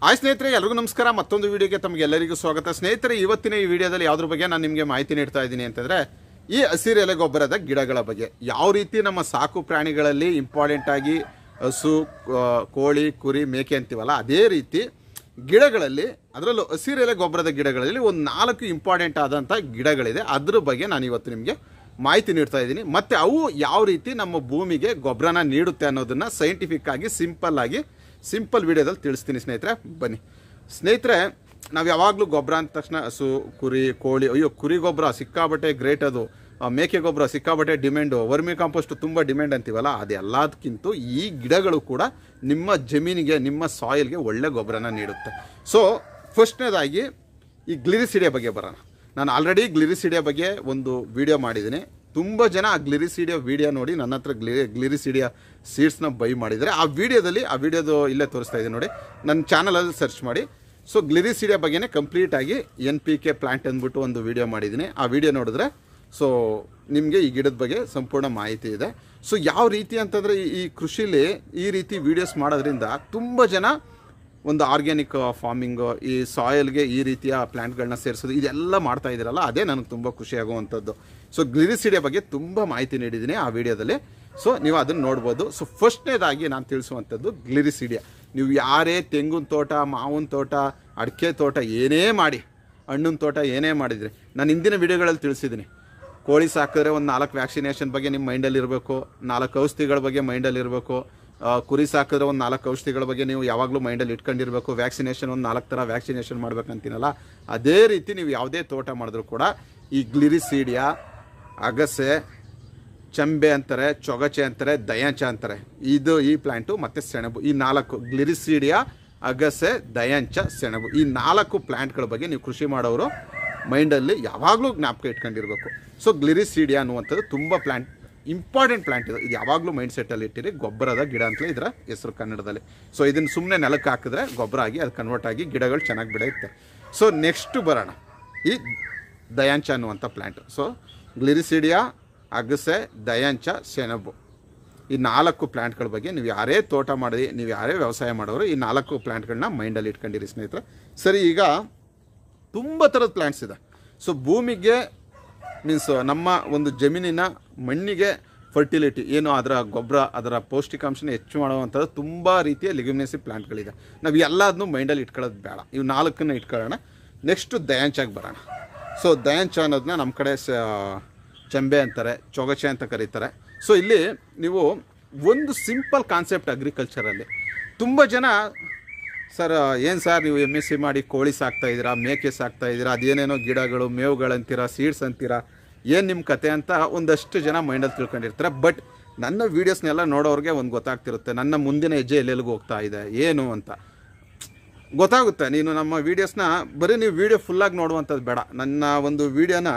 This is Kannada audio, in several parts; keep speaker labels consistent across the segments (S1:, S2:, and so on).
S1: ಹಾಯ್ ಸ್ನೇಹಿತರೆ, ಎಲ್ಲರಿಗೂ ನಮಸ್ಕಾರ. ಮತ್ತೊಂದು ವಿಡಿಯೋಗೆ ತಮಗೆಲ್ಲರಿಗೂ ಸ್ವಾಗತ. ಸ್ನೇಹಿತರೆ, ಇವತ್ತಿನ ಈ ವಿಡಿಯೋದಲ್ಲಿ ಯಾವುದ್ರ ಬಗ್ಗೆ ನಾನು ನಿಮಗೆ ಮಾಹಿತಿ ನೀಡ್ತಾ ಇದ್ದೀನಿ ಅಂತಂದರೆ, ಈ ಹಸಿರು ಎಲೆ ಗೊಬ್ಬರದ ಗಿಡಗಳ ಬಗ್ಗೆ. ಯಾವ ರೀತಿ ನಮ್ಮ ಸಾಕು ಪ್ರಾಣಿಗಳಲ್ಲಿ ಇಂಪಾರ್ಟೆಂಟ್ ಆಗಿ ಹಸು, ಕೋಳಿ, ಕುರಿ, ಮೇಕೆ ಅಂತೀವಲ್ಲ, ಅದೇ ರೀತಿ ಗಿಡಗಳಲ್ಲಿ, ಅದರಲ್ಲೂ ಹಸಿರು ಎಲೆ ಗೊಬ್ಬರದ ಗಿಡಗಳಲ್ಲಿ ಒಂದು 4 ಇಂಪಾರ್ಟೆಂಟ್ ಆದಂಥ ಗಿಡಗಳಿದೆ. ಅದ್ರ ಬಗ್ಗೆ ನಾನು ಇವತ್ತು ನಿಮಗೆ ಮಾಹಿತಿ ನೀಡ್ತಾ ಇದ್ದೀನಿ. ಮತ್ತು ಅವು ಯಾವ ರೀತಿ ನಮ್ಮ ಭೂಮಿಗೆ ಗೊಬ್ಬರನ ನೀಡುತ್ತೆ ಅನ್ನೋದನ್ನು ಸೈಂಟಿಫಿಕ್ ಆಗಿ ಸಿಂಪಲ್ ವಿಡಿಯೋದಲ್ಲಿ ತಿಳಿಸ್ತೀನಿ ಸ್ನೇಹಿತರೆ. ಬನ್ನಿ ಸ್ನೇಹಿತರೆ, ನಾವು ಯಾವಾಗಲೂ ಗೊಬ್ಬರ ಅಂದ ತಕ್ಷಣ ಹಸು, ಕುರಿ, ಕೋಳಿ, ಅಯ್ಯೋ ಕುರಿ ಗೊಬ್ಬರ ಸಿಕ್ಕಾಬಟ್ಟೆ ಗ್ರೇಟ್, ಅದು ಮೇಕೆ ಗೊಬ್ಬರ ಸಿಕ್ಕಾಬಟ್ಟೆ ಡಿಮ್ಯಾಂಡು, ವರ್ಮಿ ಕಾಂಪೋಸ್ಟ್ ತುಂಬ ಡಿಮ್ಯಾಂಡ್ ಅಂತೀವಲ್ಲ, ಅದೆಲ್ಲದಕ್ಕಿಂತ ಈ ಗಿಡಗಳು ಕೂಡ ನಿಮ್ಮ ಜಮೀನಿಗೆ, ನಿಮ್ಮ ಸಾಯಿಲ್ಗೆ ಒಳ್ಳೆ ಗೊಬ್ಬರನ ನೀಡುತ್ತೆ. ಸೊ ಫಸ್ಟ್ನೇದಾಗಿ ಈ ಗ್ಲಿರಿಸಿಡಿಯಾ ಬಗ್ಗೆ ಬರೋಣ. ನಾನು ಆಲ್ರೆಡಿ ಗ್ಲಿರಿಸಿಡಿಯಾ ಬಗ್ಗೆ ಒಂದು ವಿಡಿಯೋ ಮಾಡಿದ್ದೀನಿ. ತುಂಬ ಜನ ಆ ಗ್ಲಿರಿಸಿಡಿಯಾ ವಿಡಿಯೋ ನೋಡಿ ನನ್ನ ಹತ್ರ ಗ್ಲಿರಿಸಿಡಿಯಾ ಸೀಡ್ಸ್ನ ಬೈ ಮಾಡಿದರೆ, ಆ ವಿಡಿಯೋದು ಇಲ್ಲೇ ತೋರಿಸ್ತಾ ಇದ್ದೀನಿ ನೋಡಿ, ನನ್ನ ಚಾನಲಲ್ಲಿ ಸರ್ಚ್ ಮಾಡಿ. ಸೊ ಗ್ಲಿರಿಸಿಡಿಯಾ ಬಗ್ಗೆನೇ ಕಂಪ್ಲೀಟಾಗಿ NPK ಪ್ಲಾಂಟ್ ಅಂದ್ಬಿಟ್ಟು ಒಂದು ವಿಡಿಯೋ ಮಾಡಿದ್ದೀನಿ. ಆ ವಿಡಿಯೋ ನೋಡಿದ್ರೆ ಸೊ ನಿಮಗೆ ಈ ಗಿಡದ ಬಗ್ಗೆ ಸಂಪೂರ್ಣ ಮಾಹಿತಿ ಇದೆ. ಸೊ ಯಾವ ರೀತಿ ಅಂತಂದರೆ, ಈ ಕೃಷಿಲಿ ಈ ರೀತಿ ವೀಡಿಯೋಸ್ ಮಾಡೋದ್ರಿಂದ ತುಂಬ ಜನ ಒಂದು ಆರ್ಗ್ಯಾನಿಕ್ ಫಾರ್ಮಿಂಗು, ಈ ಸಾಯಿಲ್ಗೆ ಈ ರೀತಿಯ ಪ್ಲ್ಯಾಂಟ್ಗಳನ್ನ ಸೇರಿಸೋದು, ಇದೆಲ್ಲ ಮಾಡ್ತಾ ಇದ್ದೀರಲ್ಲ, ಅದೇ ನನಗೆ ತುಂಬ ಖುಷಿಯಾಗುವಂಥದ್ದು. ಸೊ ಗ್ಲಿರಿಸಿಡಿಯಾ ಬಗ್ಗೆ ತುಂಬ ಮಾಹಿತಿ ನೀಡಿದ್ದೀನಿ ಆ ವಿಡಿಯೋದಲ್ಲಿ. ಸೊ ನೀವು ಅದನ್ನು ನೋಡ್ಬೋದು. ಸೊ ಫಸ್ಟ್ನೇದಾಗಿ ನಾನು ತಿಳಿಸುವಂಥದ್ದು ಗ್ಲಿರಿಸಿಡಿಯಾ. ನೀವು ಯಾರೇ ತೆಂಗಿನ ತೋಟ, ಮಾವಿನ ತೋಟ, ಅಡಿಕೆ ತೋಟ ಏನೇ ಮಾಡಿ, ಹಣ್ಣಿನ ತೋಟ ಏನೇ ಮಾಡಿದ್ರಿ, ನಾನು ಹಿಂದಿನ ವಿಡಿಯೋಗಳಲ್ಲಿ ತಿಳಿಸಿದ್ದೀನಿ. ಕೋಳಿ ಸಾಕಿದ್ರೆ ಒಂದು 4 ವ್ಯಾಕ್ಸಿನೇಷನ್ ಬಗ್ಗೆ ನಿಮ್ಮ ಮೈಂಡಲ್ಲಿ ಇರಬೇಕು, 4 ಔಷಧಿಗಳ ಬಗ್ಗೆ ಮೈಂಡಲ್ಲಿ ಇರಬೇಕು. ಕುರಿ ಸಾಕಿದ್ರೆ ಒಂದು 4 ಔಷಧಿಗಳ ಬಗ್ಗೆ ನೀವು ಯಾವಾಗಲೂ ಮೈಂಡಲ್ಲಿ ಇಟ್ಕೊಂಡಿರಬೇಕು. ವ್ಯಾಕ್ಸಿನೇಷನ್ ಒಂದು 4 ಥರ ವ್ಯಾಕ್ಸಿನೇಷನ್ ಮಾಡ್ಬೇಕಂತೀನಲ್ಲ, ಅದೇ ರೀತಿ ನೀವು ಯಾವುದೇ ತೋಟ ಮಾಡಿದ್ರು ಕೂಡ ಈ ಗ್ಲಿರಿಸಿಡಿಯಾ, ಅಗಸೆ, ಚಂಬೆ ಅಂತಾರೆ, ಚೊಗಚೆ ಅಂತಾರೆ, ದಯಾಂಚ ಅಂತಾರೆ, ಈ ಪ್ಲ್ಯಾಂಟು ಮತ್ತು ಸೆಣಬು, ಈ 4 ಗ್ಲಿರಿಸಿಡಿಯಾ, ಅಗಸೆ, ದಯಾಂಚ, ಸೆಣಬು, ಈ 4 ಪ್ಲ್ಯಾಂಟ್ಗಳ ಬಗ್ಗೆ ನೀವು ಕೃಷಿ ಮಾಡೋರು ಮೈಂಡಲ್ಲಿ ಯಾವಾಗಲೂ ಜ್ಞಾಪಕ ಇಟ್ಕೊಂಡಿರಬೇಕು. ಸೊ ಗ್ಲಿರಿಸಿಡಿಯಾ ಅನ್ನುವಂಥದ್ದು ತುಂಬ ಇಂಪಾರ್ಟೆಂಟ್ ಪ್ಲ್ಯಾಂಟ್ ಇದು ಯಾವಾಗಲೂ ಮೈಂಡ್ ಸೆಟ್ಟಲ್ಲಿ ಇಟ್ಟಿರಿ. ಗೊಬ್ಬರದ ಗಿಡ ಅಂತಲೇ ಇದರ ಹೆಸರು ಕನ್ನಡದಲ್ಲಿ. ಸೊ ಇದನ್ನು ಸುಮ್ಮನೆ ನೆಲಕ್ಕೆ ಹಾಕಿದ್ರೆ ಗೊಬ್ಬರ ಆಗಿ ಅದು ಕನ್ವರ್ಟ್ ಆಗಿ ಗಿಡಗಳು ಚೆನ್ನಾಗಿ ಬೆಳೆಯುತ್ತೆ. ಸೊ ನೆಕ್ಸ್ಟ್ ಬರೋಣ ಈ ದಯಾಂಚ ಅನ್ನುವಂಥ ಪ್ಲ್ಯಾಂಟ್. ಸೊ ಗ್ಲಿರಿಸಿಡಿಯಾ, ಅಗಸೆ, ದಯಾಂಚ, ಸೆಣಬು, ಈ 4 ಪ್ಲ್ಯಾಂಟ್ಗಳ ಬಗ್ಗೆ ನೀವು ಯಾರೇ ತೋಟ ಮಾಡಿ, ನೀವು ಯಾರೇ ವ್ಯವಸಾಯ ಮಾಡೋರು ಈ 4 ಪ್ಲ್ಯಾಂಟ್ಗಳನ್ನ ಮೈಂಡಲ್ಲಿ ಇಟ್ಕೊಂಡಿರಿ ಸ್ನೇಹಿತರೆ. ಸರಿ, ಈಗ ತುಂಬ ಥರದ ಪ್ಲ್ಯಾಂಟ್ಸ್ ಇದೆ. ಸೊ ಭೂಮಿಗೆ ಮೀನ್ಸ್ ನಮ್ಮ ಒಂದು ಜಮೀನಿನ ಮಣ್ಣಿಗೆ ಫರ್ಟಿಲಿಟಿ ಏನು, ಅದರ ಗೊಬ್ಬರ, ಅದರ ಪೌಷ್ಟಿಕಾಂಶನ ಹೆಚ್ಚು ಮಾಡುವಂಥದ್ದು ತುಂಬ ರೀತಿಯ ಲಿಗ್ಯುಮಿನೇಸಿ ಪ್ಲ್ಯಾಂಟ್ಗಳಿದೆ. ನಾವು ಎಲ್ಲದನ್ನೂ ಮೈಂಡಲ್ಲಿ ಇಟ್ಕೊಳ್ಳೋದು ಬೇಡ, ಇವು 4 ಇಟ್ಕೊಳ್ಳೋಣ. ನೆಕ್ಸ್ಟು ದಯಾಂಚಾಗಿ ಬರೋಣ. ಸೊ ದಯಾಂಚ ಅನ್ನೋದನ್ನ ನಮ್ಮ ಕಡೆ ಚಂಬೆ ಅಂತಾರೆ, ಚೊಗಚೆ ಅಂತ ಕರೀತಾರೆ. ಸೊ ಇಲ್ಲಿ ನೀವು ಒಂದು ಸಿಂಪಲ್ ಕಾನ್ಸೆಪ್ಟ್ ಅಗ್ರಿಕಲ್ಚರಲ್ಲಿ, ತುಂಬ ಜನ ಸರ್ ಏನು ಸರ್ ನೀವು MSc ಮಾಡಿ ಕೋಳಿ ಸಾಕ್ತಾಯಿದ್ದೀರಾ, ಮೇಕೆ ಸಾಕ್ತಾಯಿದ್ದೀರಾ, ಅದೇನೇನೋ ಗಿಡಗಳು, ಮೇವುಗಳಂತೀರಾ, ಸೀಡ್ಸ್ ಅಂತೀರಾ, ಏನು ನಿಮ್ಮ ಕತೆ ಅಂತ ಒಂದಷ್ಟು ಜನ ಮೈಂಡಲ್ಲಿ ತಿಳ್ಕೊಂಡಿರ್ತಾರೆ. ಬಟ್ ನನ್ನ ವೀಡಿಯೋಸ್ನೆಲ್ಲ ನೋಡೋರಿಗೆ ಒಂದು ಗೊತ್ತಾಗ್ತಿರುತ್ತೆ, ನನ್ನ ಮುಂದಿನ ಹೆಜ್ಜೆ ಎಲ್ಲೆಲ್ಲಿಗೂ ಹೋಗ್ತಾ ಇದೆ ಏನು ಅಂತ ಗೊತ್ತಾಗುತ್ತೆ. ನೀನು ನಮ್ಮ ವೀಡಿಯೋಸ್ನ ಬರೀ ನೀವು ವೀಡಿಯೋ ಫುಲ್ಲಾಗಿ ನೋಡುವಂಥದ್ದು ಬೇಡ, ನನ್ನ ಒಂದು ವೀಡಿಯೋನ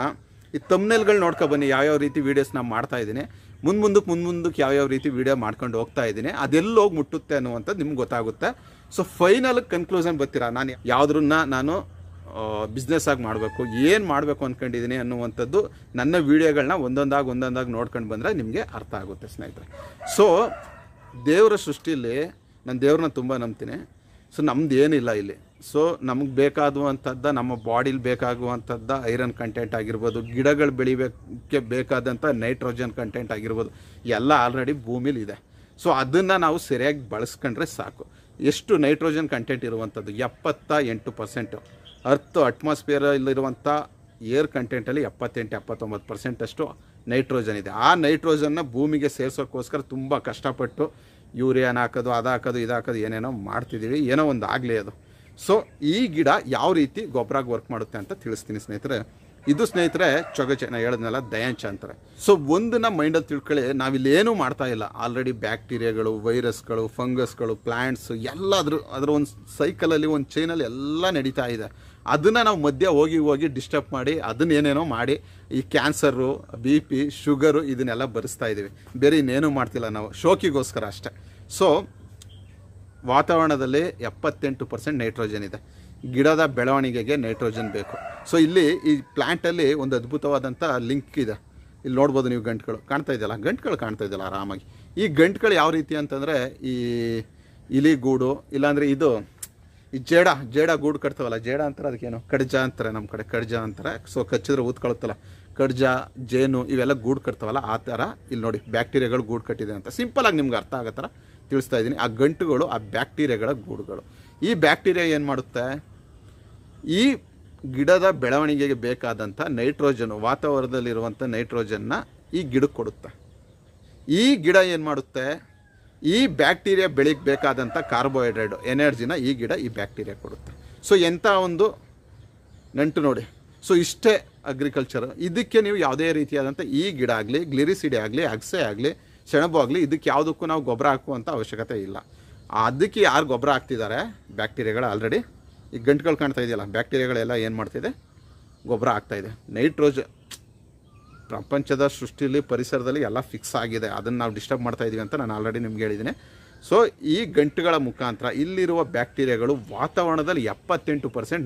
S1: ಈ ತಮ್ನೇಲ್ಗಳು ನೋಡ್ಕೊಬನ್ನಿ. ಯಾವ್ಯಾವ ರೀತಿ ವೀಡಿಯೋಸ್ನ ಮಾಡ್ತಾಯಿದ್ದೀನಿ, ಮುಂದಕ್ಕೆ ಯಾವ್ಯಾವ ರೀತಿ ವೀಡಿಯೋ ಮಾಡ್ಕೊಂಡು ಹೋಗ್ತಾ ಇದ್ದೀನಿ, ಅದೆಲ್ಲಿ ಹೋಗಿ ಮುಟ್ಟುತ್ತೆ ಅನ್ನುವಂಥದ್ದು ನಿಮ್ಗೆ ಗೊತ್ತಾಗುತ್ತೆ. ಸೊ ಫೈನಲ್ ಕನ್ಕ್ಲೂಷನ್ ಬರ್ತೀರಾ, ನಾನು ಯಾವುದ್ರನ್ನ ನಾನು ಬಿಸ್ನೆಸ್ ಆಗಿ ಮಾಡಬೇಕು, ಏನು ಮಾಡಬೇಕು ಅಂದ್ಕೊಂಡಿದ್ದೀನಿ ಅನ್ನುವಂಥದ್ದು ನನ್ನ ವೀಡಿಯೋಗಳನ್ನ ಒಂದೊಂದಾಗಿ ನೋಡ್ಕೊಂಡು ಬಂದರೆ ನಿಮಗೆ ಅರ್ಥ ಆಗುತ್ತೆ ಸ್ನೇಹಿತರೆ. ಸೊ ದೇವರ ಸೃಷ್ಟಿಯಲ್ಲಿ ನಾನು ದೇವ್ರನ್ನ ತುಂಬ ನಂಬ್ತೀನಿ. ಸೊ ನಮ್ದು ಏನಿಲ್ಲ ಇಲ್ಲಿ. ಸೊ ನಮಗೆ ಬೇಕಾಗುವಂಥದ್ದು, ನಮ್ಮ ಬಾಡಿಲಿ ಬೇಕಾಗುವಂಥದ್ದು ಐರನ್ ಕಂಟೆಂಟ್ ಆಗಿರ್ಬೋದು, ಗಿಡಗಳು ಬೆಳಿಬೇಕೆ ಬೇಕಾದಂಥ ನೈಟ್ರೋಜನ್ ಕಂಟೆಂಟ್ ಆಗಿರ್ಬೋದು, ಎಲ್ಲ ಆಲ್ರೆಡಿ ಭೂಮಿಲಿ ಇದೆ. ಸೊ ಅದನ್ನು ನಾವು ಸರಿಯಾಗಿ ಬಳಸ್ಕೊಂಡ್ರೆ ಸಾಕು. ಎಷ್ಟು ನೈಟ್ರೋಜನ್ ಕಂಟೆಂಟ್ ಇರುವಂಥದ್ದು 78%. ಅರ್ತ್ ಅಟ್ಮಾಸ್ಫಿಯರಲ್ಲಿರುವಂಥ ಏರ್ ಕಂಟೆಂಟಲ್ಲಿ 78-79% ಅಷ್ಟು ನೈಟ್ರೋಜನ್ ಇದೆ. ಆ ನೈಟ್ರೋಜನ್ನ ಭೂಮಿಗೆ ಸೇರಿಸೋಕ್ಕೋಸ್ಕರ ತುಂಬ ಕಷ್ಟಪಟ್ಟು ಯೂರಿಯಾನ ಹಾಕೋದು, ಅದು ಹಾಕೋದು, ಇದು ಹಾಕೋದು, ಏನೇನೋ ಮಾಡ್ತಿದ್ದೀವಿ, ಏನೋ ಒಂದು ಆಗಲಿ ಅದು. ಸೊ ಈ ಗಿಡ ಯಾವ ರೀತಿ ಗೊಬ್ಬರಾಗಿ ವರ್ಕ್ ಮಾಡುತ್ತೆ ಅಂತ ತಿಳಿಸ್ತೀನಿ ಸ್ನೇಹಿತರೆ. ಇದು ಸ್ನೇಹಿತರೆ ಚೊಗಚೆ, ನಾನು ಹೇಳಿದ್ನಲ್ಲ ದಯಾಂಚ ಅಂತಾರೆ. ಸೊ ಒಂದನ್ನ ಮೈಂಡಲ್ಲಿ ತಿಳ್ಕೊಳ್ಳಿ, ನಾವಿಲ್ಲಿ ಏನೂ ಮಾಡ್ತಾ ಇಲ್ಲ. ಆಲ್ರೆಡಿ ಬ್ಯಾಕ್ಟೀರಿಯಾಗಳು, ವೈರಸ್ಗಳು, ಫಂಗಸ್ಗಳು, ಪ್ಲ್ಯಾಂಟ್ಸು ಎಲ್ಲ ಅದರ ಒಂದು ಸೈಕಲಲ್ಲಿ, ಒಂದು ಚೈನಲ್ಲಿ ಎಲ್ಲ ನಡೀತಾ ಇದೆ. ಅದನ್ನು ನಾವು ಮಧ್ಯೆ ಹೋಗಿ ಡಿಸ್ಟರ್ಬ್ ಮಾಡಿ, ಅದನ್ನೇನೇನೋ ಮಾಡಿ ಈ ಕ್ಯಾನ್ಸರು, BP, ಶುಗರು ಇದನ್ನೆಲ್ಲ ಬರೆಸ್ತಾ ಇದ್ದೀವಿ. ಬೇರೆ ಇನ್ನೇನೂ ಮಾಡ್ತಿಲ್ಲ ನಾವು, ಶೋಕಿಗೋಸ್ಕರ ಅಷ್ಟೇ. ಸೊ ವಾತಾವರಣದಲ್ಲಿ 78% ನೈಟ್ರೋಜನ್ ಇದೆ. ಗಿಡದ ಬೆಳವಣಿಗೆಗೆ ನೈಟ್ರೋಜನ್ ಬೇಕು. ಸೊ ಇಲ್ಲಿ ಈ ಪ್ಲ್ಯಾಂಟಲ್ಲಿ ಒಂದು ಅದ್ಭುತವಾದಂಥ ಲಿಂಕ್ ಇದೆ. ಇಲ್ಲಿ ನೋಡ್ಬೋದು ನೀವು, ಗಂಟುಗಳು ಕಾಣ್ತಾ ಇದೆಯಲ್ಲ ಆರಾಮಾಗಿ. ಈ ಗಂಟುಗಳು ಯಾವ ರೀತಿ ಅಂತಂದರೆ, ಈ ಇಲಿಗೂಡು, ಇಲ್ಲಾಂದರೆ ಇದು ಈ ಜೇಡ ಗೂಡು ಕಟ್ತಾವಲ್ಲ, ಜೇಡ ಅಂತಾರೆ, ಅದಕ್ಕೇನು ಕಡ್ಜ ಅಂತಾರೆ, ನಮ್ಮ ಕಡೆ ಕಡ್ಜ ಅಂತಾರೆ. ಸೊ ಕಚ್ಚಿದ್ರೆ ಊದ್ಕೊಳುತ್ತಲ್ಲ, ಕಡ್ಜ, ಜೇನು ಇವೆಲ್ಲ ಗೂಡು ಕಟ್ತಾವಲ್ಲ, ಆ ಥರ ಇಲ್ಲಿ ನೋಡಿ ಬ್ಯಾಕ್ಟೀರಿಯಾಗಳು ಗೂಡು ಕಟ್ಟಿದೆ ಅಂತ ಸಿಂಪಲಾಗಿ ನಿಮ್ಗೆ ಅರ್ಥ ಆಗೋ ಥರ ತಿಳಿಸ್ತಾ ಇದ್ದೀನಿ. ಆ ಗಂಟುಗಳು ಆ ಬ್ಯಾಕ್ಟೀರಿಯಾಗಳ ಗೂಡುಗಳು. ಈ ಬ್ಯಾಕ್ಟೀರಿಯಾ ಏನು ಮಾಡುತ್ತೆ, ಈ ಗಿಡದ ಬೆಳವಣಿಗೆಗೆ ಬೇಕಾದಂಥ ನೈಟ್ರೋಜನ್, ವಾತಾವರಣದಲ್ಲಿರುವಂಥ ನೈಟ್ರೋಜನ್ನ ಈ ಗಿಡಕ್ಕೆ ಕೊಡುತ್ತೆ. ಈ ಗಿಡ ಏನು ಮಾಡುತ್ತೆ, ಈ ಬ್ಯಾಕ್ಟೀರಿಯಾ ಬೆಳಿಗ್ಗೆ ಬೇಕಾದಂಥ ಕಾರ್ಬೋಹೈಡ್ರೇಟ್ ಎನರ್ಜಿನ ಈ ಬ್ಯಾಕ್ಟೀರಿಯಾ ಕೊಡುತ್ತೆ. ಸೊ ಎಂಥ ಒಂದು ನಂಟು ನೋಡಿ. ಸೊ ಇಷ್ಟೇ ಅಗ್ರಿಕಲ್ಚರ್. ಇದಕ್ಕೆ ನೀವು ಯಾವುದೇ ರೀತಿಯಾದಂಥ ಈ ಗಿಡ ಆಗಲಿ, ಗ್ಲಿರಿಸಿಡಿ ಆಗಲಿ, ಅಗಸೆ ಆಗಲಿ, ಸೆಣಬು ಆಗಲಿ, ಇದಕ್ಕೆ ಯಾವುದಕ್ಕೂ ನಾವು ಗೊಬ್ಬರ ಹಾಕುವಂಥ ಅವಶ್ಯಕತೆ ಇಲ್ಲ. ಅದಕ್ಕೆ ಯಾರು ಗೊಬ್ಬರ ಹಾಕ್ತಿದ್ದಾರೆ, ಬ್ಯಾಕ್ಟೀರಿಯಾಗಳು ಆಲ್ರೆಡಿ ಈ ಗಂಟುಗಳು ಕಾಣ್ತಾ ಇದೆಯಲ್ಲ, ಬ್ಯಾಕ್ಟೀರಿಯಾಗಳೆಲ್ಲ ಏನು ಮಾಡ್ತಿದೆ, ಗೊಬ್ಬರ ಆಗ್ತಾಯಿದೆ. ನೈಟ್ರೋಜನ್ ಪ್ರಪಂಚದ ಸೃಷ್ಟಿಯಲ್ಲಿ, ಪರಿಸರದಲ್ಲಿ ಎಲ್ಲ ಫಿಕ್ಸ್ ಆಗಿದೆ, ಅದನ್ನು ನಾವು ಡಿಸ್ಟರ್ಬ್ ಮಾಡ್ತಾಯಿದ್ದೀವಿ ಅಂತ ನಾನು ಆಲ್ರೆಡಿ ನಿಮ್ಗೆ ಹೇಳಿದ್ದೀನಿ. ಸೊ ಈ ಗಂಟುಗಳ ಮುಖಾಂತರ ಇಲ್ಲಿರುವ ಬ್ಯಾಕ್ಟೀರಿಯಾಗಳು ವಾತಾವರಣದಲ್ಲಿ 78%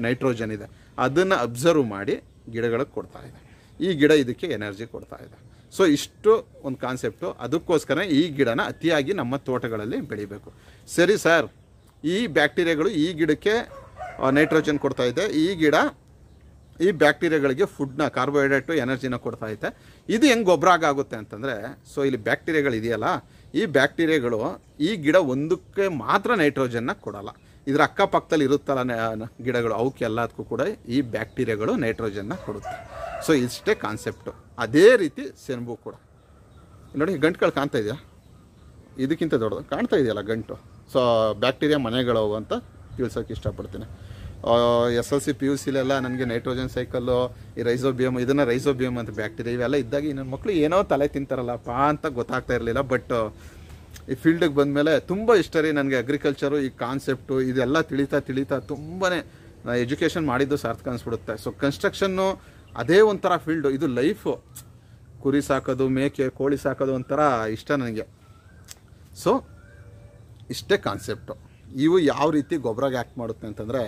S1: ನೈಟ್ರೋಜನ್ ಇದೆ, ಅದನ್ನು ಅಬ್ಸರ್ವ್ ಮಾಡಿ ಗಿಡಗಳಿಗೆ ಕೊಡ್ತಾ ಇದೆ. ಈ ಗಿಡ ಇದಕ್ಕೆ ಎನರ್ಜಿ ಕೊಡ್ತಾ ಇದೆ. ಸೊ ಇಷ್ಟು ಒಂದು ಕಾನ್ಸೆಪ್ಟು. ಅದಕ್ಕೋಸ್ಕರ ಈ ಗಿಡನ ಅತಿಯಾಗಿ ನಮ್ಮ ತೋಟಗಳಲ್ಲಿ ಬೆಳಿಬೇಕು. ಸರಿ ಸರ್, ಈ ಬ್ಯಾಕ್ಟೀರಿಯಾಗಳು ಈ ಗಿಡಕ್ಕೆ ನೈಟ್ರೋಜನ್ ಕೊಡ್ತಾ ಇದೆ, ಈ ಗಿಡ ಈ ಬ್ಯಾಕ್ಟೀರಿಯಾಗಳಿಗೆ ಫುಡ್ನ, ಕಾರ್ಬೋಹೈಡ್ರೇಟು, ಎನರ್ಜಿನ ಕೊಡ್ತಾ ಇದೆ. ಇದು ಹೆಂಗೆ ಗೊಬ್ಬರ ಆಗುತ್ತೆ ಅಂತಂದರೆ, ಸೊ ಇಲ್ಲಿ ಬ್ಯಾಕ್ಟೀರಿಯಾಗಳು ಇದೆಯಲ್ಲ, ಈ ಬ್ಯಾಕ್ಟೀರಿಯಾಗಳು ಈ ಗಿಡ ಒಂದಕ್ಕೆ ಮಾತ್ರ ನೈಟ್ರೋಜನ್ನ ಕೊಡಲ್ಲ. ಇದರ ಅಕ್ಕಪಕ್ಕದಲ್ಲಿ ಇರುತ್ತಲ್ಲ ಗಿಡಗಳು, ಅವಕ್ಕೆ ಎಲ್ಲದಕ್ಕೂ ಕೂಡ ಈ ಬ್ಯಾಕ್ಟೀರಿಯಾಗಳು ನೈಟ್ರೋಜನ್ನ ಕೊಡುತ್ತೆ. ಸೊ ಇಷ್ಟೇ ಕಾನ್ಸೆಪ್ಟು. ಅದೇ ರೀತಿ ಸೆಣಬು ಕೂಡ ನೋಡಿ, ಗಂಟುಗಳು ಕಾಣ್ತಾ ಇದೆಯಾ, ಇದಕ್ಕಿಂತ ದೊಡ್ಡದು ಕಾಣ್ತಾ ಇದೆಯಲ್ಲ ಗಂಟು. ಸೊ ಬ್ಯಾಕ್ಟೀರಿಯಾ ಮನೆಗಳು ಅಂತ ತಿಳ್ಸೋಕ್ಕೆ ಇಷ್ಟಪಡ್ತೀನಿ. SLC PUCಲೆಲ್ಲ ನನಗೆ ನೈಟ್ರೋಜನ್ ಸೈಕಲ್ಲು, ಈ ರೈಸೋಬಿಯಮ್, ಇದನ್ನು ರೈಸೋಬಿಯಮ್ ಅಂತ ಬ್ಯಾಕ್ಟೀರಿಯಾ ಇವೆಲ್ಲ ಇದ್ದಾಗ ನನ್ನ ಮಕ್ಕಳು ಏನೋ ತಲೆ ತಿಂತಾರಲ್ಲಪ್ಪ ಅಂತ ಗೊತ್ತಾಗ್ತಾ ಇರಲಿಲ್ಲ. ಬಟ್ ಈ ಫೀಲ್ಡಿಗೆ ಬಂದಮೇಲೆ ತುಂಬ ಇಷ್ಟ ರೀ ನನಗೆ ಅಗ್ರಿಕಲ್ಚರು, ಈ ಕಾನ್ಸೆಪ್ಟು ಇದೆಲ್ಲ ತಿಳಿತಾ ತುಂಬಾ ಎಜುಕೇಷನ್ ಮಾಡಿದ್ದು ಸಾರ್ಥಕ ಅನಿಸ್ಬಿಡುತ್ತೆ. ಸೊ ಕನ್ಸ್ಟ್ರಕ್ಷನ್ನು ಅದೇ ಒಂಥರ ಫೀಲ್ಡು, ಇದು ಲೈಫು. ಕುರಿ ಸಾಕೋದು, ಮೇಕೆ, ಕೋಳಿ ಸಾಕೋದು ಒಂಥರ ಇಷ್ಟ ನನಗೆ. ಸೊ ಇಷ್ಟೇ ಕಾನ್ಸೆಪ್ಟು. ಇವು ಯಾವ ರೀತಿ ಗೊಬ್ಬರಗೆ ಆ್ಯಕ್ಟ್ ಮಾಡುತ್ತೆ ಅಂತಂದರೆ,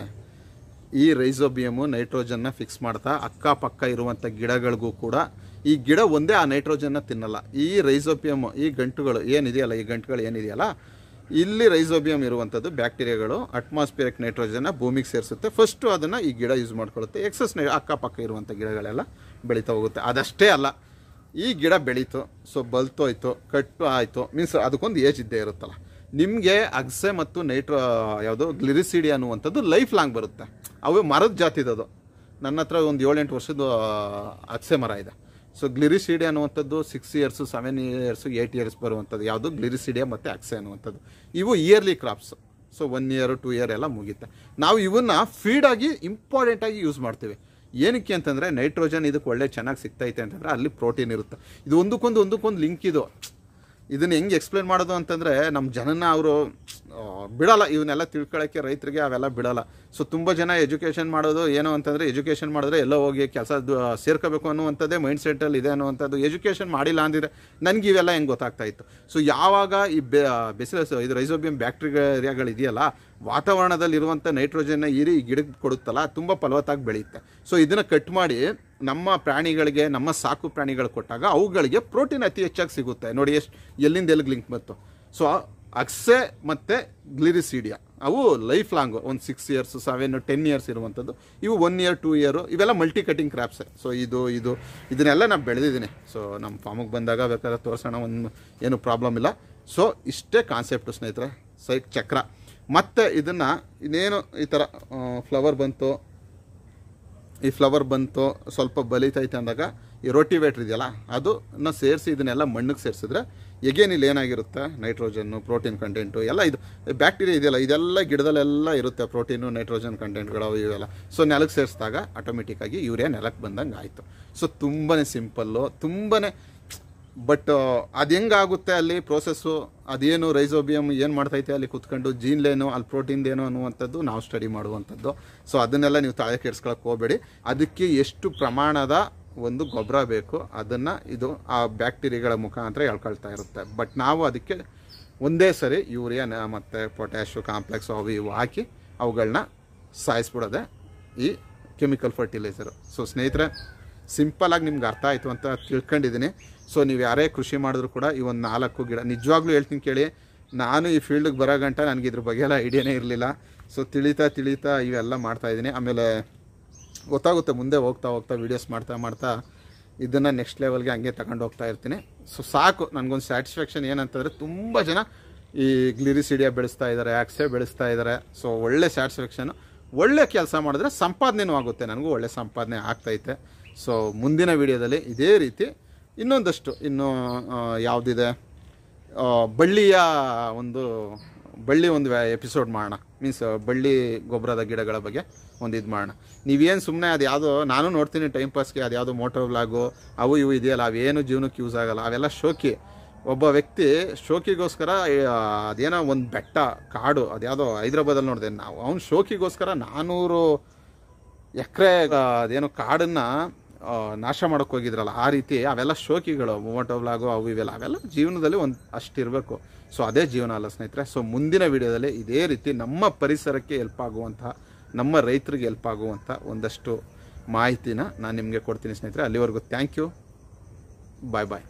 S1: ಈ ರೈಸೋಬಿಯಮು ನೈಟ್ರೋಜನ್ನ ಫಿಕ್ಸ್ ಮಾಡ್ತಾ ಅಕ್ಕಪಕ್ಕ ಇರುವಂಥ ಗಿಡಗಳಿಗೂ ಕೂಡ, ಈ ಗಿಡ ಒಂದೇ ಆ ನೈಟ್ರೋಜನ್ನ ತಿನ್ನಲ್ಲ. ಈ ರೈಸೋಬಿಯಮ್, ಈ ಗಂಟುಗಳು ಏನಿದೆಯಲ್ಲ, ಈ ಗಂಟುಗಳು ಏನಿದೆಯಲ್ಲ, ಇಲ್ಲಿ ರೈಸೋಬಿಯಮ್ ಇರುವಂಥದ್ದು ಬ್ಯಾಕ್ಟೀರಿಯಾಗಳು ಅಟ್ಮಾಸ್ಫಿಯರಿಕ್ ನೈಟ್ರೋಜನ್ನ ಭೂಮಿಗೆ ಸೇರಿಸುತ್ತೆ. ಫಸ್ಟು ಅದನ್ನು ಈ ಗಿಡ ಯೂಸ್ ಮಾಡ್ಕೊಳ್ಳುತ್ತೆ. ಎಕ್ಸಸ್ ಅಕ್ಕಪಕ್ಕ ಇರುವಂಥ ಗಿಡಗಳೆಲ್ಲ ಬೆಳೀತಾ ಹೋಗುತ್ತೆ. ಅದಷ್ಟೇ ಅಲ್ಲ, ಈ ಗಿಡ ಬೆಳೀತು, ಸೊ ಬಲ್ತೋಯ್ತು, ಕಟ್ಟು ಆಯಿತು, ಮೀನ್ಸ್ ಅದಕ್ಕೊಂದು ಏಜ್ ಇದ್ದೇ ಇರುತ್ತಲ್ಲ. ನಿಮಗೆ ಅಗಸೆ ಮತ್ತು ಯಾವುದು ಗ್ಲಿರಿಸಿಡಿ ಅನ್ನುವಂಥದ್ದು ಲೈಫ್ ಲಾಂಗ್ ಬರುತ್ತೆ. ಅವು ಮರದ ಜಾತಿದದು. ನನ್ನ ಹತ್ರ ಒಂದು 7-8 ವರ್ಷದ ಅಗಸೆ ಮರ ಇದೆ. ಸೊ ಗ್ಲಿರಿಸಿಡಿ ಅನ್ನುವಂಥದ್ದು 6 years, 7 years, 8 years ಬರುವಂಥದ್ದು ಯಾವುದು ಗ್ಲಿರಿಸಿಡಿಯಾ ಮತ್ತು ಅಗಸೆ ಅನ್ನುವಂಥದ್ದು. ಇವು yearly crops. So 1 year 2 year ಎಲ್ಲ ಮುಗಿಯುತ್ತೆ. ನಾವು ಇವನ್ನ ಫೀಡಾಗಿ ಇಂಪಾರ್ಟೆಂಟಾಗಿ ಯೂಸ್ ಮಾಡ್ತೀವಿ. ಏನಕ್ಕೆ ಅಂತಂದರೆ, ನೈಟ್ರೋಜನ್ ಇದಕ್ಕೆ ಒಳ್ಳೆ ಚೆನ್ನಾಗಿ ಸಿಗ್ತೈತೆ ಅಂತಂದರೆ ಅಲ್ಲಿ ಪ್ರೋಟೀನ್ ಇರುತ್ತೆ. ಇದು ಒಂದಕ್ಕೊಂದು ಲಿಂಕ್ ಇದು. ಇದನ್ನು ಹೆಂಗೆ ಎಕ್ಸ್ಪ್ಲೇನ್ ಮಾಡೋದು ಅಂತಂದರೆ, ನಮ್ಮ ಜನನ ಅವರು ಬಿಡಲ್ಲ, ಇವನ್ನೆಲ್ಲ ತಿಳ್ಕೊಳ್ಳೋಕ್ಕೆ ರೈತರಿಗೆ ಅವೆಲ್ಲ ಬಿಡಲ್ಲ. ಸೊ ತುಂಬ ಜನ ಎಜುಕೇಷನ್ ಮಾಡೋದು ಏನೋ ಅಂತಂದರೆ, ಎಜುಕೇಷನ್ ಮಾಡಿದ್ರೆ ಎಲ್ಲೋ ಹೋಗಿ ಕೆಲಸ ಸೇರ್ಕೋಬೇಕು ಅನ್ನುವಂಥದ್ದೇ ಮೈಂಡ್ ಸೆಟ್ಟಲ್ಲಿ ಇದೆ ಅನ್ನುವಂಥದ್ದು. ಎಜುಕೇಷನ್ ಮಾಡಿಲ್ಲ ಅಂದಿದ್ರೆ ನನಗೆ ಇವೆಲ್ಲ ಹೆಂಗೆ ಗೊತ್ತಾಗ್ತಾ ಇತ್ತು. ಸೊ ಯಾವಾಗ ಈ ಬೆಸಿಲಸ್, ಇದು ರೈಸೋಬಿಯಂ ಬ್ಯಾಕ್ಟೀರಿಯಾಗಳಿದೆಯಲ್ಲ, ವಾತಾವರಣದಲ್ಲಿರುವಂಥ ನೈಟ್ರೋಜನ್ನ ಈ ಗಿಡಕ್ಕೆ ಕೊಡುತ್ತಲ್ಲ, ತುಂಬ ಫಲವತ್ತಾಗಿ ಬೆಳೆಯುತ್ತೆ. ಸೊ ಇದನ್ನು ಕಟ್ ಮಾಡಿ ನಮ್ಮ ಪ್ರಾಣಿಗಳಿಗೆ, ನಮ್ಮ ಸಾಕು ಪ್ರಾಣಿಗಳು ಕೊಟ್ಟಾಗ ಅವುಗಳಿಗೆ ಪ್ರೋಟೀನ್ ಅತಿ ಹೆಚ್ಚಾಗಿ ಸಿಗುತ್ತೆ. ನೋಡಿ ಎಲ್ಲಿಂದ ಎಲ್ಲಿಗೆ ಲಿಂಕ್ ಬಂತು. ಸೊ ಅಗಸೆ ಮತ್ತು ಗ್ಲಿರಿಸಿಡಿಯಾ ಅವು ಲೈಫ್ ಲಾಂಗು, ಒಂದು 6 years, 7, 10 years ಇರುವಂಥದ್ದು. ಇವು 1 year 2 year ಇವೆಲ್ಲ ಮಲ್ಟಿ ಕಟಿಂಗ್ ಕ್ರಾಪ್ಸೆ. ಸೊ ಇದನ್ನೆಲ್ಲ ನಾನು ಬೆಳೆದಿದ್ದೀನಿ. ಸೊ ನಮ್ಮ ಫಾರ್ಮಿಗೆ ಬಂದಾಗ ಬೇಕಾದ್ರೆ ತೋರಿಸೋಣ, ಏನು ಪ್ರಾಬ್ಲಮ್ ಇಲ್ಲ. ಸೊ ಇಷ್ಟೇ ಕಾನ್ಸೆಪ್ಟು ಸ್ನೇಹಿತರೆ, ಚಕ್ರ. ಮತ್ತು ಇದನ್ನು ಇನ್ನೇನು ಈ ಥರ ಫ್ಲವರ್ ಬಂತು ಸ್ವಲ್ಪ ಬಲಿತೈತೆ ಅಂದಾಗ ಈ ರೋಟಿವೇಟ್ರ್ ಇದೆಯಲ್ಲ, ಅದನ್ನು ಸೇರಿಸಿ ಇದನ್ನೆಲ್ಲ ಮಣ್ಣಿಗೆ ಸೇರಿಸಿದ್ರೆ ಎಗೇನಿಲ್ಲಿ ಏನಾಗಿರುತ್ತೆ, ನೈಟ್ರೋಜನ್ನು, ಪ್ರೋಟೀನ್ ಕಂಟೆಂಟು ಎಲ್ಲ, ಇದು ಬ್ಯಾಕ್ಟೀರಿಯಾ ಇದೆಯಲ್ಲ, ಇದೆಲ್ಲ ಗಿಡದಲ್ಲೆಲ್ಲ ಇರುತ್ತೆ, ಪ್ರೋಟೀನು, ನೈಟ್ರೋಜನ್ ಕಂಟೆಂಟ್ಗಳು ಇವೆಲ್ಲ. ಸೊ ನೆಲಕ್ಕೆ ಸೇರಿಸಿದಾಗ ಆಟೋಮೆಟಿಕ್ಕಾಗಿ ಯೂರಿಯಾ ನೆಲಕ್ಕೆ ಬಂದಂಗೆ ಆಯಿತು. ಸೊ ತುಂಬಾ ಸಿಂಪಲ್ಲು, ತುಂಬಾ. ಬಟ್ ಅದು ಹೆಂಗಾಗುತ್ತೆ ಅಲ್ಲಿ ಪ್ರೋಸೆಸ್ಸು, ಅದೇನು ರೈಸೋಬಿಯಮ್ ಏನು ಮಾಡ್ತೈತೆ ಅಲ್ಲಿ ಕುತ್ಕೊಂಡು, ಜೀನ್ಲೇನು ಅಲ್ಲಿ ಪ್ರೋಟೀನ್ದೇನು ಅನ್ನುವಂಥದ್ದು ನಾವು ಸ್ಟಡಿ ಮಾಡುವಂಥದ್ದು. ಸೊ ಅದನ್ನೆಲ್ಲ ನೀವು ತಲೆ ಕೆಡಿಸ್ಕೊಳಕ್ಕೆ ಹೋಗಬೇಡಿ. ಅದಕ್ಕೆ ಎಷ್ಟು ಪ್ರಮಾಣದ ಒಂದು ಗೊಬ್ಬರ ಬೇಕು ಅದನ್ನು ಇದು ಆ ಬ್ಯಾಕ್ಟೀರಿಯಾಗಳ ಮುಖಾಂತರ ಎಳ್ಕೊಳ್ತಾ ಇರುತ್ತೆ. ಬಟ್ ನಾವು ಅದಕ್ಕೆ ಒಂದೇ ಸರಿ ಯೂರಿಯಾ ಮತ್ತು ಪೊಟ್ಯಾಶು ಕಾಂಪ್ಲೆಕ್ಸು ಅವು ಇವು ಹಾಕಿ ಅವುಗಳನ್ನ ಸಾಯಿಸ್ಬಿಡೋದೆ ಈ ಕೆಮಿಕಲ್ ಫರ್ಟಿಲೈಸರು. ಸೊ ಸ್ನೇಹಿತರೆ, ಸಿಂಪಲಾಗಿ ನಿಮ್ಗೆ ಅರ್ಥ ಆಯಿತು ಅಂತ ತಿಳ್ಕೊಂಡಿದ್ದೀನಿ. ಸೊ ನೀವು ಯಾರೇ ಕೃಷಿ ಮಾಡಿದ್ರು ಕೂಡ ಈ ಒಂದು 4 ಗಿಡ ನಿಜವಾಗ್ಲೂ ಹೇಳ್ತೀನಿ ಕೇಳಿ. ನಾನು ಈ ಫೀಲ್ಡಿಗೆ ಬರೋ ಗಂಟ ನನಗೆ ಇದ್ರ ಬಗ್ಗೆ ಎಲ್ಲ ಐಡಿಯಾನೇ ಇರಲಿಲ್ಲ. ಸೊ ತಿಳಿತಾ ಇವೆಲ್ಲ ಮಾಡ್ತಾಯಿದ್ದೀನಿ. ಆಮೇಲೆ ಗೊತ್ತಾಗುತ್ತೆ ಮುಂದೆ ಹೋಗ್ತಾ ವೀಡಿಯೋಸ್ ಮಾಡ್ತಾ ಇದನ್ನು ನೆಕ್ಸ್ಟ್ ಲೆವೆಲ್ಗೆ ಹಂಗೆ ತಗೊಂಡು ಹೋಗ್ತಾ ಇರ್ತೀನಿ. ಸೊ ಸಾಕು, ನನಗೊಂದು ಸ್ಯಾಟಿಸ್ಫ್ಯಾಕ್ಷನ್ ಏನಂತಂದರೆ ತುಂಬ ಜನ ಈ ಗ್ಲಿರಿಸಿಡಿಯಾ ಬೆಳೆಸ್ತಾ ಇದ್ದಾರೆ, ಆಕ್ಸೆ ಬೆಳೆಸ್ತಾ ಇದ್ದಾರೆ. ಸೊ ಒಳ್ಳೆ ಸ್ಯಾಟಿಸ್ಫ್ಯಾಕ್ಷನು, ಒಳ್ಳೆ ಕೆಲಸ ಮಾಡಿದ್ರೆ ಸಂಪಾದನೆಯೂ ಆಗುತ್ತೆ, ನನಗೂ ಒಳ್ಳೆ ಸಂಪಾದನೆ ಆಗ್ತೈತೆ. ಸೊ ಮುಂದಿನ ವೀಡಿಯೋದಲ್ಲಿ ಇದೇ ರೀತಿ ಇನ್ನೊಂದಷ್ಟು ಯಾವುದಿದೆ ಬಳ್ಳಿ ಒಂದು ಎಪಿಸೋಡ್ ಮಾಡೋಣ. ಮೀನ್ಸ್ ಬಳ್ಳಿ ಗೊಬ್ಬರದ ಗಿಡಗಳ ಬಗ್ಗೆ ಒಂದು ಇದು ಮಾಡೋಣ. ನೀವೇನು ಸುಮ್ಮನೆ ಅದು ಯಾವುದೋ ನಾನು ನೋಡ್ತೀನಿ ಟೈಮ್ ಪಾಸ್ಗೆ, ಅದು ಯಾವುದೋ ಮೋಟೋ ವ್ಲಾಗು ಅವು ಇವು ಇದೆಯಲ್ಲ, ಅವೇನು ಜೀವನಕ್ಕೆ ಯೂಸ್ ಆಗಲ್ಲ, ಅವೆಲ್ಲ ಶೋಕಿ. ಒಬ್ಬ ವ್ಯಕ್ತಿ ಶೋಕಿಗೋಸ್ಕರ ಅದೇನೋ ಒಂದು ಬೆಟ್ಟ ಕಾಡು, ಅದು ಯಾವುದೋ ಹೈದ್ರಾಬಾದಲ್ಲಿ ನೋಡಿದೆ ನಾವು, ಅವ್ನು ಶೋಕಿಗೋಸ್ಕರ 400 ಎಕರೆ ಅದೇನೋ ಕಾಡನ್ನು ನಾಶ ಮಾಡೋಕ್ಕೆ ಹೋಗಿದ್ರಲ್ಲ, ಆ ರೀತಿ ಅವೆಲ್ಲ ಶೋಕಿಗಳು. ಮೋಟೋ ವ್ಲಾಗು ಅವು ಇವೆಲ್ಲ ಅವೆಲ್ಲ ಜೀವನದಲ್ಲಿ ಒಂದು ಅಷ್ಟಿರಬೇಕು. ಸೊ ಅದೇ ಜೀವನ ಅಲ್ಲ ಸ್ನೇಹಿತರೆ. ಸೊ ಮುಂದಿನ ವೀಡಿಯೋದಲ್ಲಿ ಇದೇ ರೀತಿ ನಮ್ಮ ಪರಿಸರಕ್ಕೆ ಹೆಲ್ಪ್ ಆಗುವಂತಹ, ನಮ್ಮ ರೈತರಿಗೆ ಹೆಲ್ಪ್ ಆಗುವಂಥ ಒಂದಷ್ಟು ಮಾಹಿತಿನ ನಾನು ನಿಮಗೆ ಕೊಡ್ತೀನಿ ಸ್ನೇಹಿತರೆ. ಅಲ್ಲಿವರೆಗೂ ಥ್ಯಾಂಕ್ ಯು, ಬಾಯ್.